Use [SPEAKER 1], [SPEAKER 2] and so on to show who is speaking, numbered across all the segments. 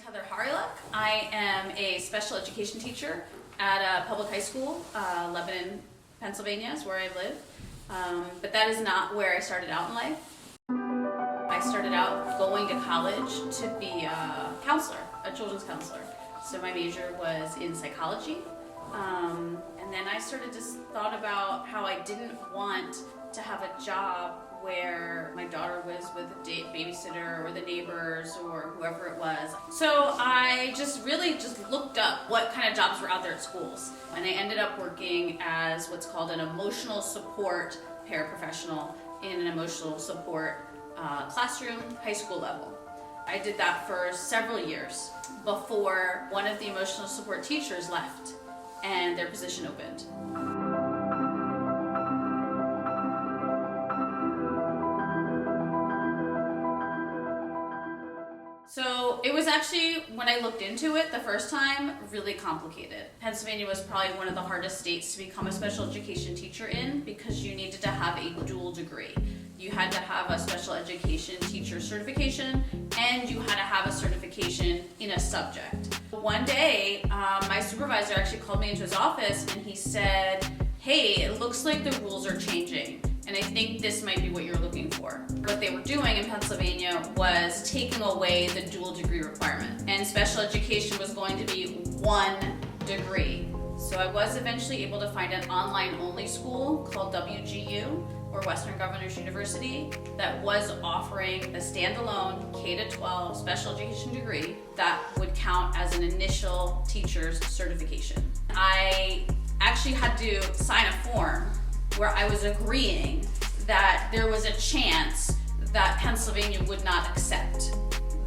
[SPEAKER 1] Heather Hawryluk. I am a special education teacher at a public high school. Lebanon, Pennsylvania is where I live. But that is not where I started out in life. I started out going to college to be a counselor, a children's counselor. So my major was in psychology. And then I just thought about how I didn't want to have a job where my daughter was with a babysitter or the neighbors or whoever it was. So I really looked up what kind of jobs were out there at schools. And I ended up working as what's called an emotional support paraprofessional in an emotional support classroom, high school level. I did that for several years before one of the emotional support teachers left and their position opened. So it was actually, when I looked into it the first time, really complicated. Pennsylvania was probably one of the hardest states to become a special education teacher in because you needed to have a dual degree. You had to have a special education teacher certification and you had to have a certification in a subject. One day, my supervisor actually called me into his office and he said, "Hey, it looks like the rules are changing. And I think this might be what you're looking for." What they were doing in Pennsylvania was taking away the dual degree requirement. And special education was going to be one degree. So I was eventually able to find an online only school called WGU, or Western Governors University, that was offering a standalone K-12 special education degree that would count as an initial teacher's certification. I actually had to sign a form where I was agreeing that there was a chance that Pennsylvania would not accept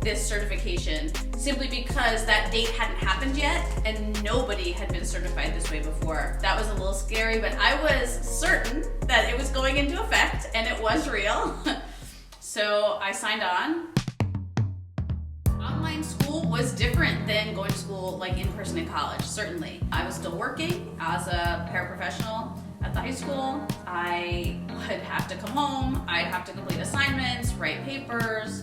[SPEAKER 1] this certification simply because that date hadn't happened yet and nobody had been certified this way before. That was a little scary, but I was certain that it was going into effect and it was real. So I signed on. Online school was different than going to school like in person in college, certainly. I was still working as a paraprofessional at the high school. I would have to come home, I'd have to complete assignments, write papers,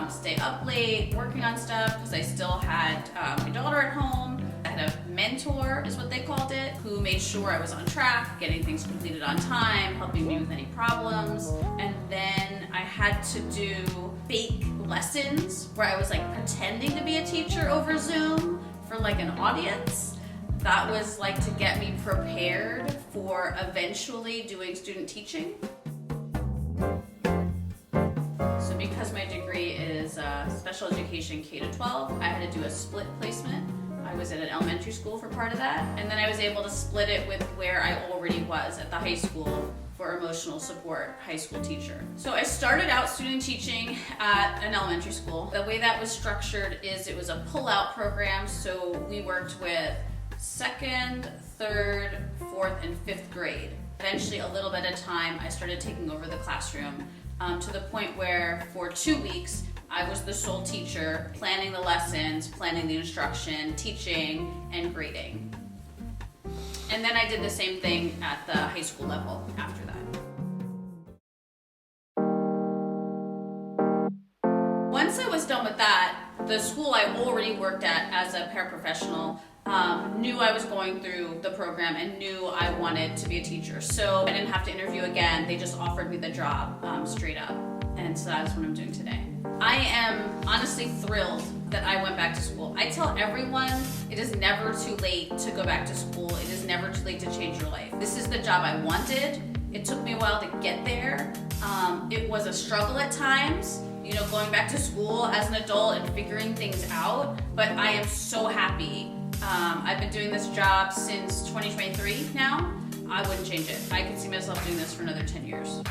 [SPEAKER 1] stay up late, working on stuff because I still had my daughter at home. I had a mentor, is what they called it, who made sure I was on track, getting things completed on time, helping me with any problems. And then I had to do fake lessons where I was like pretending to be a teacher over Zoom for like an audience. That was like to get me prepared for eventually doing student teaching. So because my degree is special education K-12, I had to do a split placement. I was at an elementary school for part of that, and then I was able to split it with where I already was at the high school for emotional support high school teacher. So I started out student teaching at an elementary school. The way that was structured is it was a pull-out program, so we worked with 2nd, 3rd, 4th, and 5th grade. Eventually, a little bit at a time, I started taking over the classroom to the point where for 2 weeks, I was the sole teacher, planning the lessons, planning the instruction, teaching, and grading. And then I did the same thing at the high school level after that. Once I was done with that, the school I already worked at as a paraprofessional knew I was going through the program and knew I wanted to be a teacher. So I didn't have to interview again. They just offered me the job straight up. And so that's what I'm doing today. I am honestly thrilled that I went back to school. I tell everyone it is never too late to go back to school. It is never too late to change your life. This is the job I wanted. It took me a while to get there. It was a struggle at times, going back to school as an adult and figuring things out, but I am so happy. I've been doing this job since 2023 now. I wouldn't change it. I could see myself doing this for another 10 years.